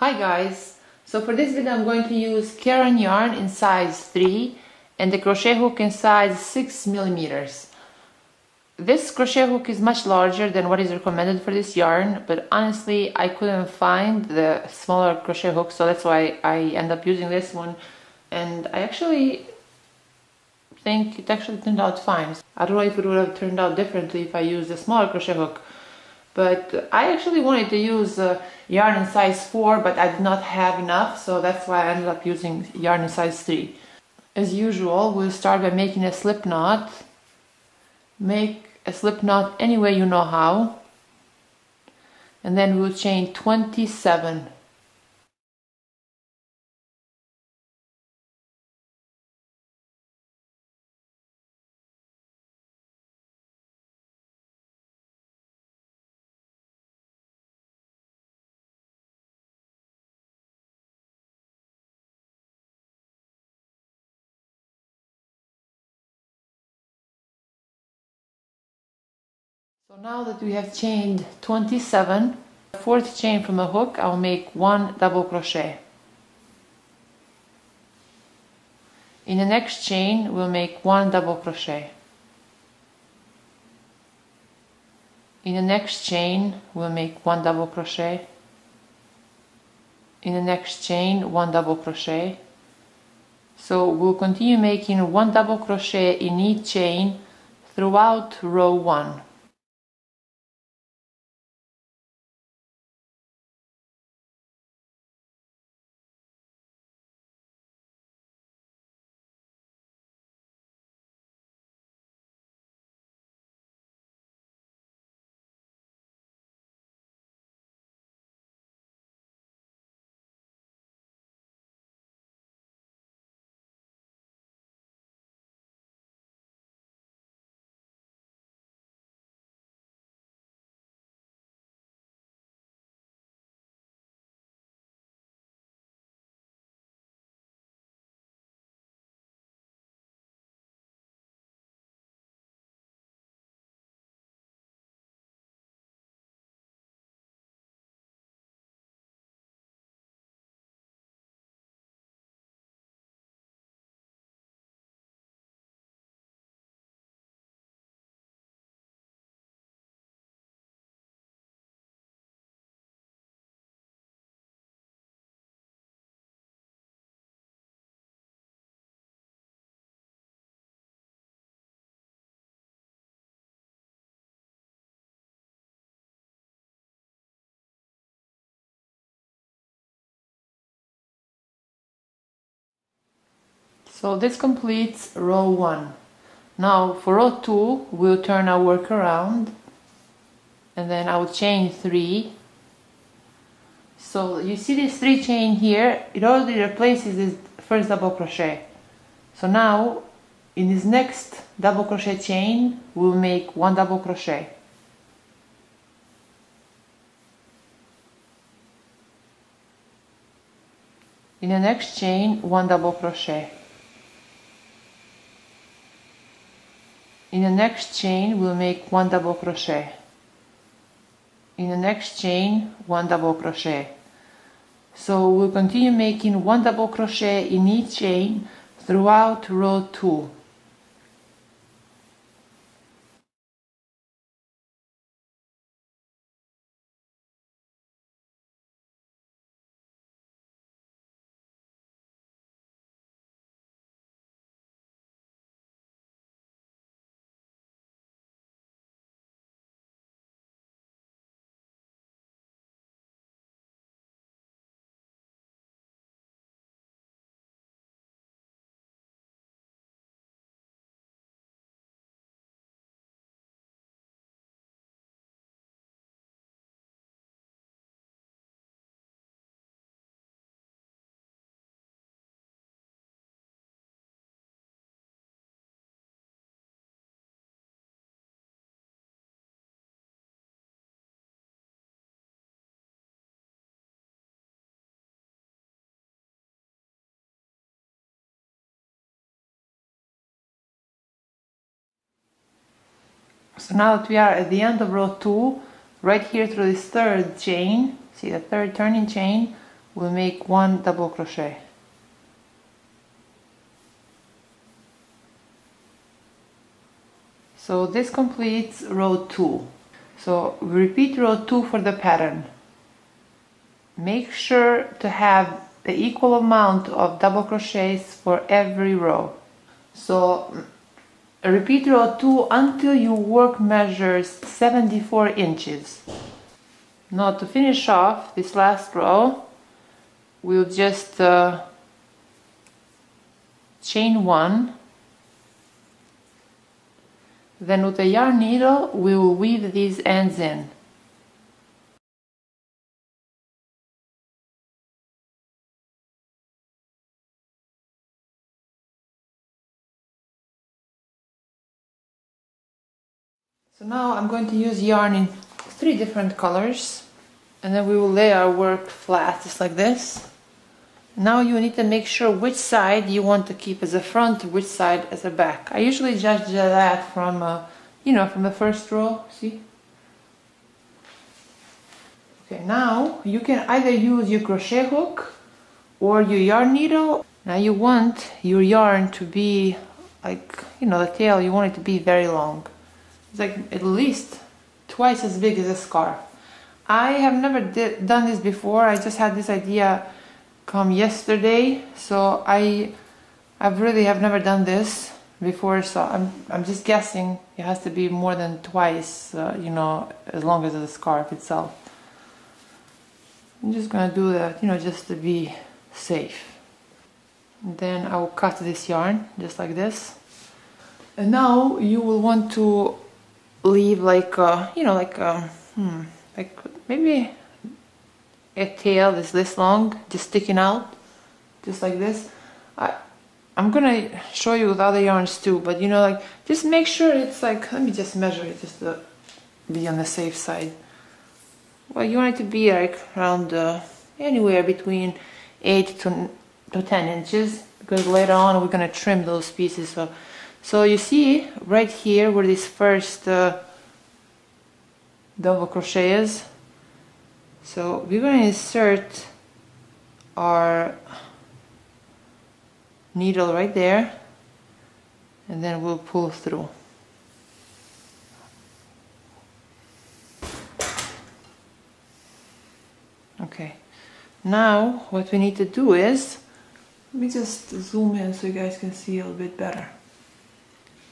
Hi guys, so for this video I'm going to use Karen yarn in size 3 and the crochet hook in size 6 millimeters. This crochet hook is much larger than what is recommended for this yarn, but honestly I couldn't find the smaller crochet hook, so that's why I end up using this one, and I actually think it actually turned out fine. I don't know if it would have turned out differently if I used a smaller crochet hook. But I actually wanted to use yarn in size 4, but I did not have enough, so that's why I ended up using yarn in size 3. As usual, we'll start by making a slip knot. Make a slip knot any way you know how. And then we'll chain 27. So now that we have chained 27, the fourth chain from the hook, I'll make 1 double crochet. In the next chain, we'll make 1 double crochet. In the next chain, we'll make 1 double crochet. In the next chain, 1 double crochet. So we'll continue making 1 double crochet in each chain throughout row 1. So this completes row 1. Now for row 2, we'll turn our work around and then I will chain 3. So you see this 3 chain here, it already replaces this first double crochet. So now in this next double crochet chain, we'll make 1 double crochet. In the next chain, 1 double crochet. In the next chain, we'll make 1 double crochet. In the next chain, 1 double crochet. So we'll continue making 1 double crochet in each chain throughout row 2. So now that we are at the end of row 2, right here through this third chain, see the third turning chain, we'll make 1 double crochet. So this completes row 2. So we repeat row 2 for the pattern. Make sure to have the equal amount of double crochets for every row. So repeat row 2 until your work measures 74 inches. Now to finish off this last row, we'll just chain 1. Then with a yarn needle, we will weave these ends in. So now I'm going to use yarn in 3 different colors, and then we will lay our work flat just like this. Now you need to make sure which side you want to keep as a front, which side as a back. I usually judge that from, from the first row, see? Okay, now you can either use your crochet hook or your yarn needle. Now you want your yarn to be like, the tail, you want it to be very long. It's like at least twice as big as a scarf. I have never done this before. I just had this idea come yesterday, so I really have never done this before, so I'm just guessing it has to be more than twice, as long as the scarf itself. I'm just gonna do that, just to be safe. And then I will cut this yarn just like this. And now you will want to leave like maybe a tail that's this long, just sticking out, just like this. I'm gonna show you with other yarns too, but just make sure it's like, let me just measure it just to be on the safe side. Well, you want it to be like around anywhere between 8 to 10 inches, because later on we're gonna trim those pieces. So you see right here where this first double crochet is. So we're going to insert our needle right there, and then we'll pull through. Okay, now what we need to do is, let me just zoom in so you guys can see a little bit better.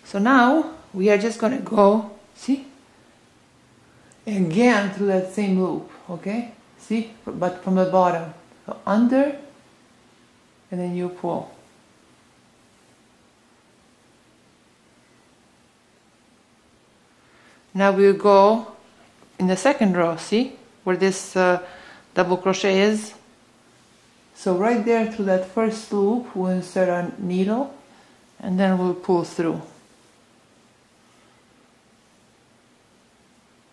So now we are just going to go, see, again through that same loop, okay? See, but from the bottom. So under, and then you pull. Now we'll go in the second row, see, where this double crochet is. So right there through that first loop, we'll insert our needle, and then we'll pull through.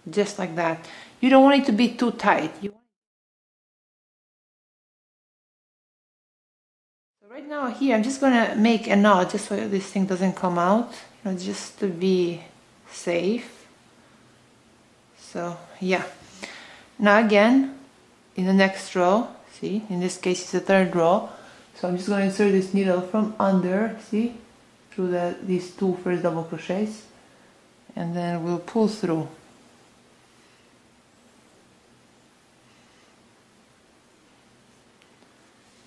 Just like that. You don't want it to be too tight. So right now here, I'm just gonna make a knot just so this thing doesn't come out, just to be safe. So yeah. Now again, in the next row, see, in this case it's the third row. So I'm just gonna insert this needle from under, see, through these 2 first double crochets, and then we'll pull through.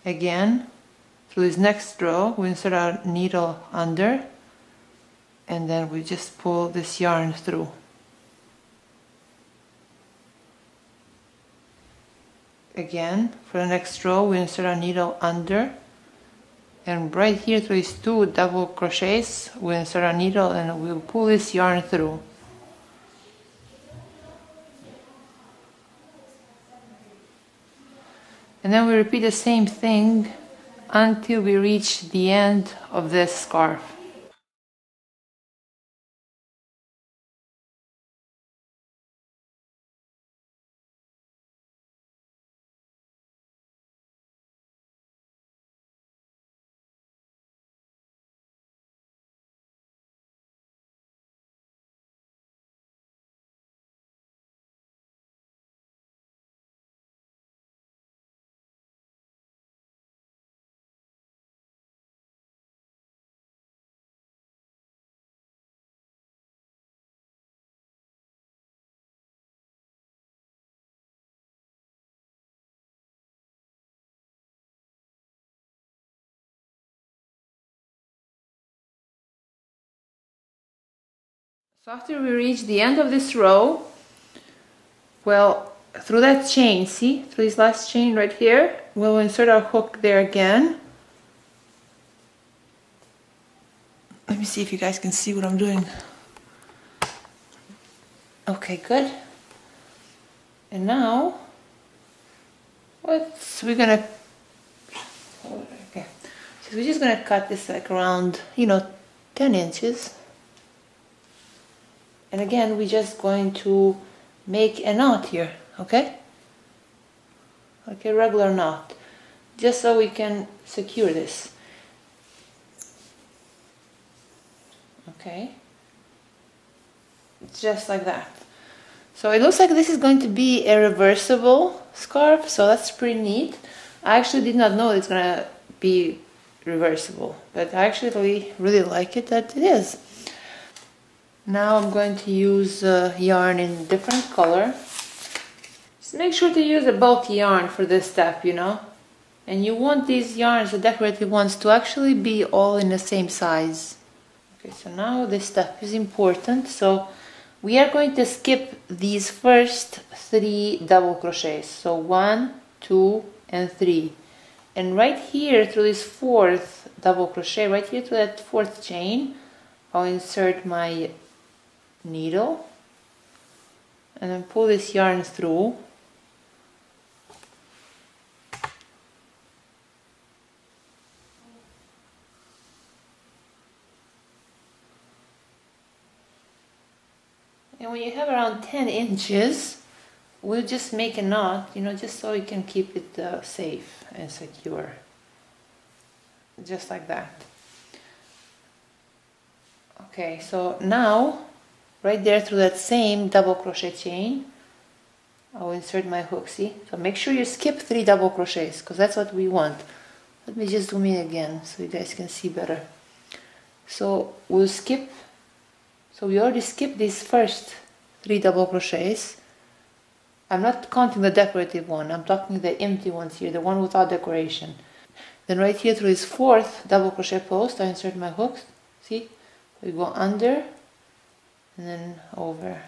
Again, through this next row, we insert our needle under, and then we just pull this yarn through. Again, for the next row, we insert our needle under, and right here through these 2 double crochets, we insert our needle and we'll pull this yarn through. And then we repeat the same thing until we reach the end of this scarf. So after we reach the end of this row, well, through that chain, see, through this last chain right here, we'll insert our hook there again. Let me see if you guys can see what I'm doing. Okay, good. And now, we're gonna, okay, so we're just gonna cut this like around, 10 inches. And again, we're just going to make a knot here, okay? Like a regular knot, just so we can secure this. Okay, just like that. So it looks like this is going to be a reversible scarf, so that's pretty neat. I actually did not know it's gonna be reversible, but I actually really like it that it is. Now I'm going to use yarn in different color. Just make sure to use a bulky yarn for this step, and you want these yarns, the decorative ones, to actually be all in the same size. Okay, so now this step is important. So we are going to skip these first 3 double crochets. So 1, 2, and 3. And right here through this 4th double crochet, right here to that 4th chain, I'll insert my needle and then pull this yarn through. And when you have around 10 inches, we'll just make a knot, just so we can keep it safe and secure. Just like that. Okay, so now, right there through that same double crochet chain, I'll insert my hook, see? So make sure you skip 3 double crochets, because that's what we want. Let me just zoom in again, so you guys can see better. So we'll skip. So we already skipped these first 3 double crochets. I'm not counting the decorative one, I'm talking the empty ones here, the one without decoration. Then right here through this 4th double crochet post, I insert my hooks, see? We go under and then over.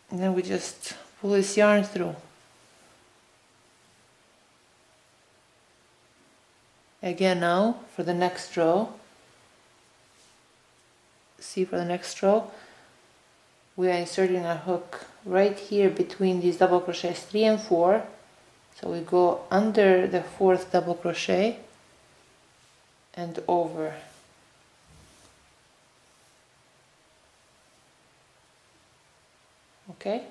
And then we just pull this yarn through. Again now, for the next row, see, for the next row we are inserting our hook right here between these double crochets 3 and 4. So we go under the 4th double crochet and over. Okay,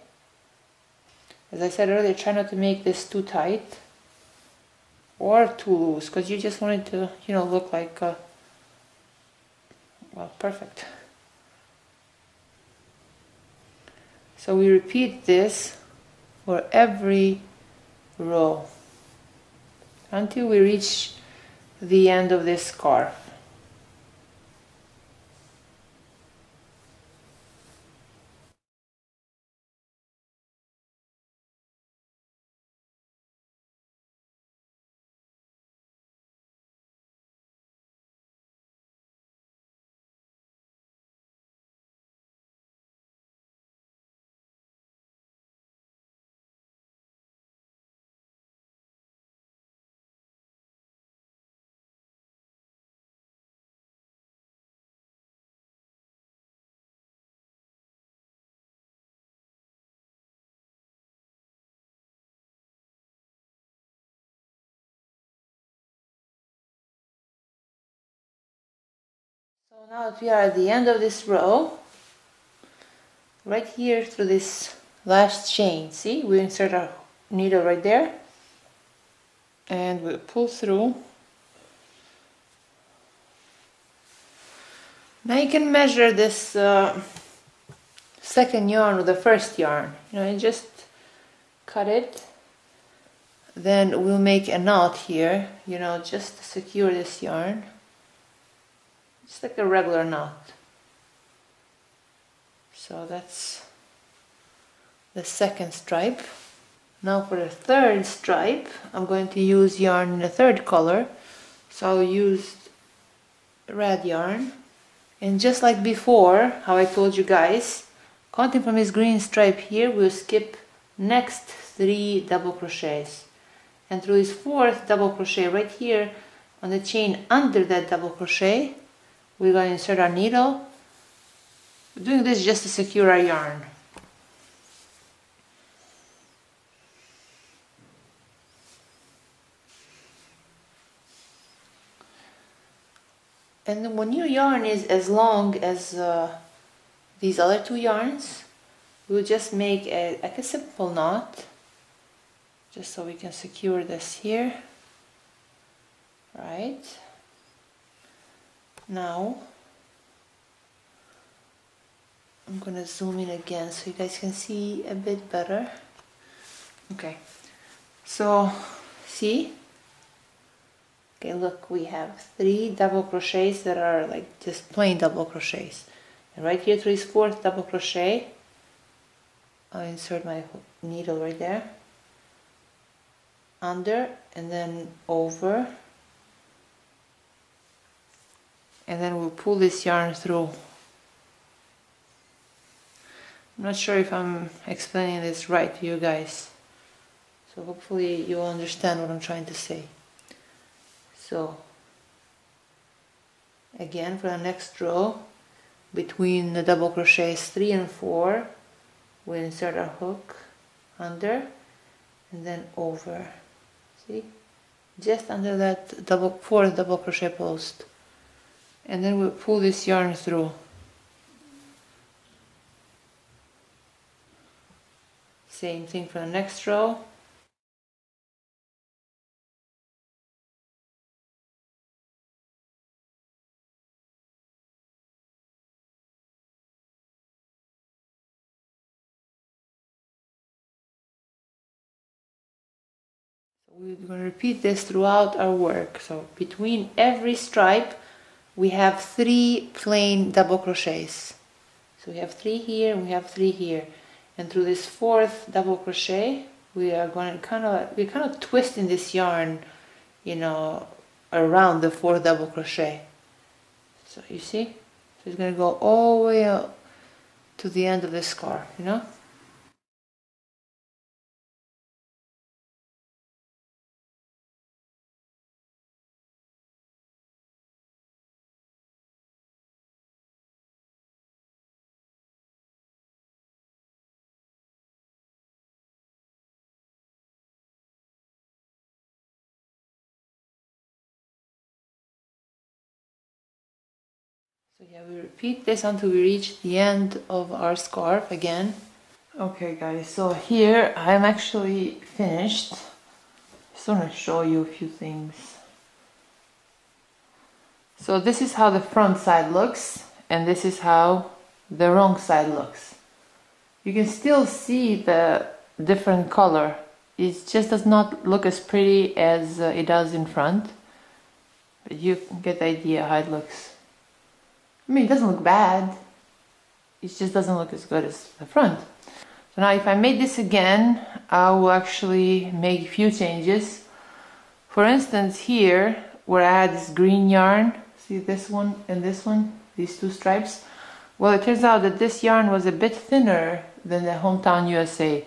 as I said earlier, try not to make this too tight or too loose, because you just want it to look like well, perfect. So we repeat this for every row until we reach the end of this scarf. So now that we are at the end of this row, right here through this last chain, see, we insert our needle right there and we pull through. Now you can measure this second yarn with the first yarn, and just cut it. Then we'll make a knot here, just to secure this yarn. Just like a regular knot. So that's the second stripe. Now for the third stripe, I'm going to use yarn in the 3rd color. So I'll use red yarn And just like before, how I told you guys, counting from this green stripe here, we'll skip next 3 double crochets. And through this 4th double crochet right here on the chain under that double crochet, we're going to insert our needle. We're doing this just to secure our yarn. And when your yarn is as long as these other 2 yarns, we'll just make like a simple knot, just so we can secure this here. Right. Now, I'm gonna zoom in again so you guys can see a bit better. Okay, so see? Okay, look, we have 3 double crochets that are like just plain double crochets. And right here through this 4th double crochet, I'll insert my needle right there. Under and then over. And then we'll pull this yarn through. I'm not sure if I'm explaining this right to you guys. So hopefully you'll understand what I'm trying to say. So, again for the next row, between the double crochets 3 and 4, we insert our hook under and then over. See? Just under that 4th double crochet post. And then we'll pull this yarn through. Same thing for the next row. We're going to repeat this throughout our work. So between every stripe we have 3 plain double crochets. So we have 3 here and we have 3 here. And through this 4th double crochet we are going to we're kind of twisting this yarn, you know, around the 4th double crochet. So you see? So it's going to go all the way up to the end of the scarf, you know? So yeah, we repeat this until we reach the end of our scarf again. Okay guys, so here I'm actually finished. Just want to show you a few things. So this is how the front side looks, and this is how the wrong side looks. You can still see the different color. It just does not look as pretty as it does in front, but you get the idea how it looks. I mean, it doesn't look bad, it just doesn't look as good as the front. So now if I made this again, I will actually make a few changes. For instance, here where I had this green yarn, see this one and this one, these 2 stripes? Well, it turns out that this yarn was a bit thinner than the Hometown USA.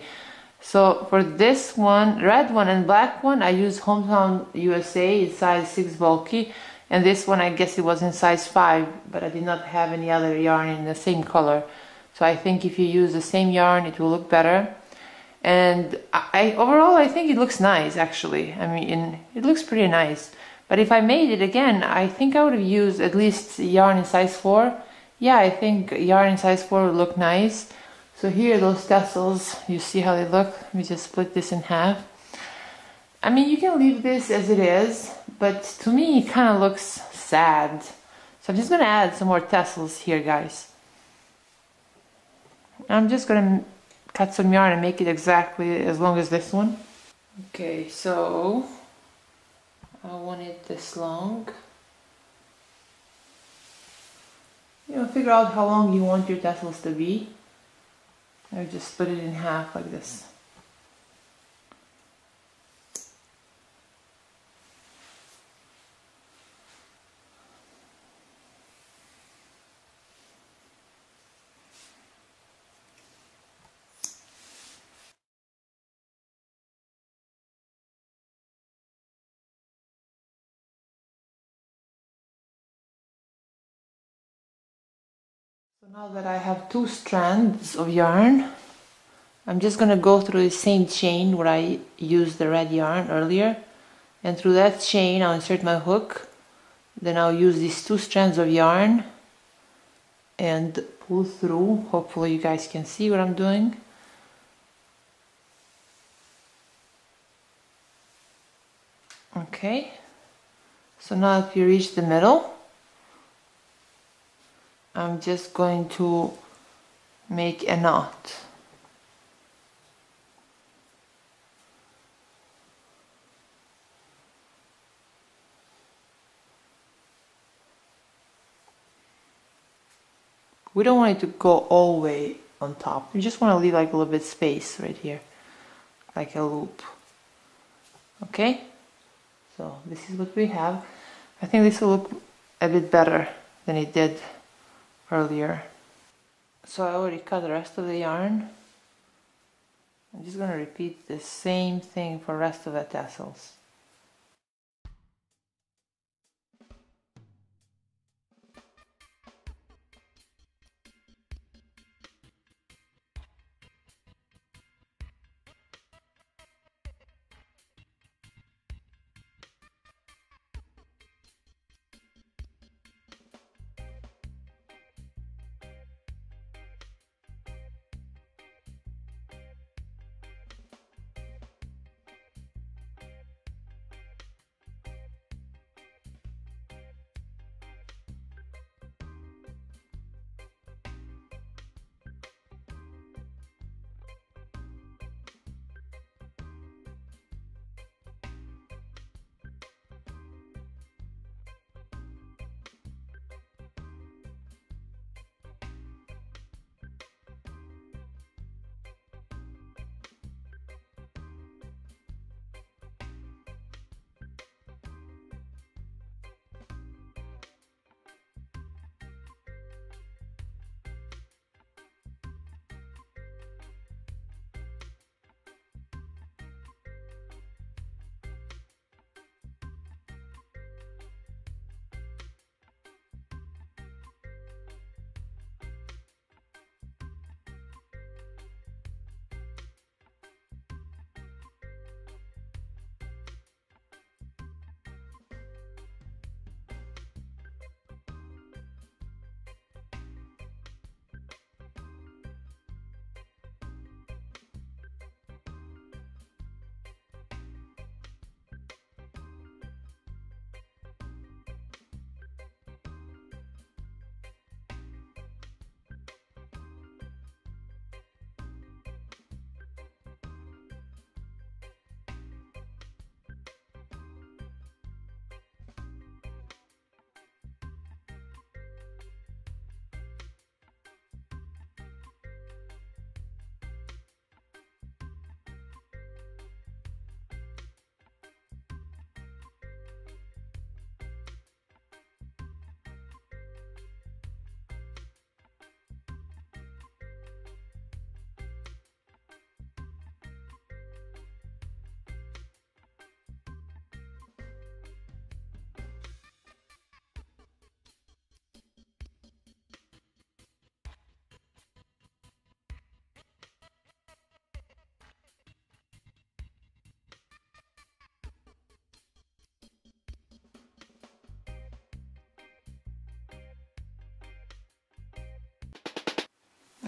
So for this one, red one and black one, I used Hometown USA in size 6 bulky. And this one, I guess it was in size 5, but I did not have any other yarn in the same color. So I think if you use the same yarn, it will look better. And overall, I think it looks nice, actually. I mean, it looks pretty nice. But if I made it again, I think I would have used at least yarn in size 4. Yeah, I think yarn in size 4 would look nice. So here, those tassels, you see how they look? Let me just split this in half. I mean, you can leave this as it is, but to me it kind of looks sad. So I'm just going to add some more tassels here, guys. I'm just going to cut some yarn and make it exactly as long as this one. Okay, so I want it this long. You know, figure out how long you want your tassels to be. I would just split it in half like this. Now that I have 2 strands of yarn, I'm just going to go through the same chain where I used the red yarn earlier, and through that chain I'll insert my hook, then I'll use these 2 strands of yarn and pull through. Hopefully you guys can see what I'm doing. Okay, so now if you reach the middle, I'm just going to make a knot. We don't want it to go all the way on top. We just want to leave like a little bit space right here, like a loop. Okay, so this is what we have. I think this will look a bit better than it did earlier. So I already cut the rest of the yarn. I'm just going to repeat the same thing for the rest of the tassels.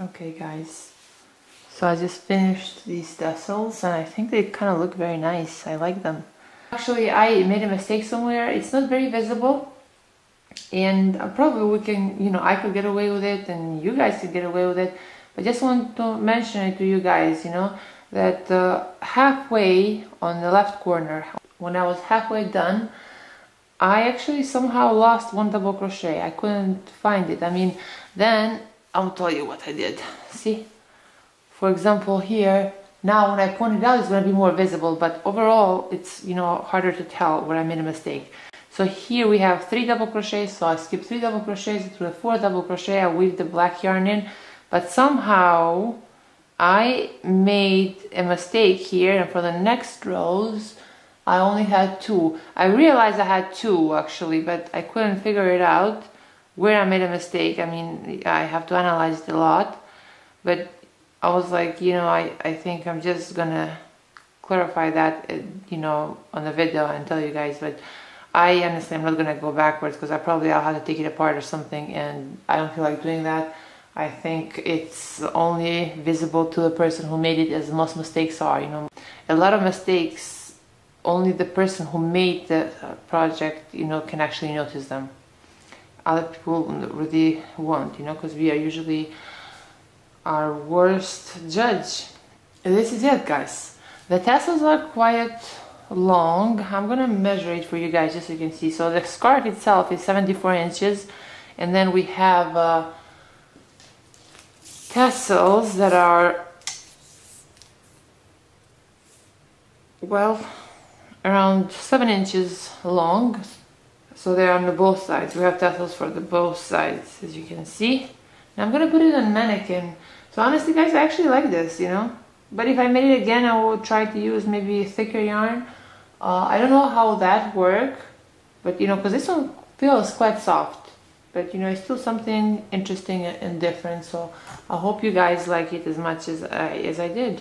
Okay guys, so I just finished these tassels and I think they kind of look very nice. I like them. Actually, I made a mistake somewhere. It's not very visible, and probably we can, you know, I could get away with it and you guys could get away with it. But just want to mention it to you guys, you know, that halfway on the left corner, when I was halfway done, I actually somehow lost one double crochet. I couldn't find it. I mean, then I'll tell you what I did. See, for example here, now when I point it out it's going to be more visible, but overall it's, you know, harder to tell where I made a mistake. So here we have 3 double crochets, so I skipped 3 double crochets to the 4th double crochet. I weaved the black yarn in, but somehow I made a mistake here, and for the next rows I only had 2. I realized I had 2 actually, but I couldn't figure it out where I made a mistake. I mean, I have to analyze it a lot, but I was like, you know, I think I'm just gonna clarify that, you know, on the video and tell you guys. But I honestly, I'm not gonna go backwards because I'll have to take it apart or something, and I don't feel like doing that. I think it's only visible to the person who made it, as most mistakes are, you know. A lot of mistakes, only the person who made the project, you know, can actually notice them. Other people really won't, you know, because we are usually our worst judge. And this is it, guys. The tassels are quite long. I'm gonna measure it for you guys just so you can see. So the scarf itself is 74 inches, and then we have tassels that are, well, around 7 inches long. So they're on the both sides. We have tassels for the both sides, as you can see. And I'm gonna put it on Mannequin. So honestly, guys, I actually like this, you know. But if I made it again, I would try to use maybe thicker yarn. I don't know how that works, but you know, because this one feels quite soft. But you know, it's still something interesting and different. So I hope you guys like it as much as I did.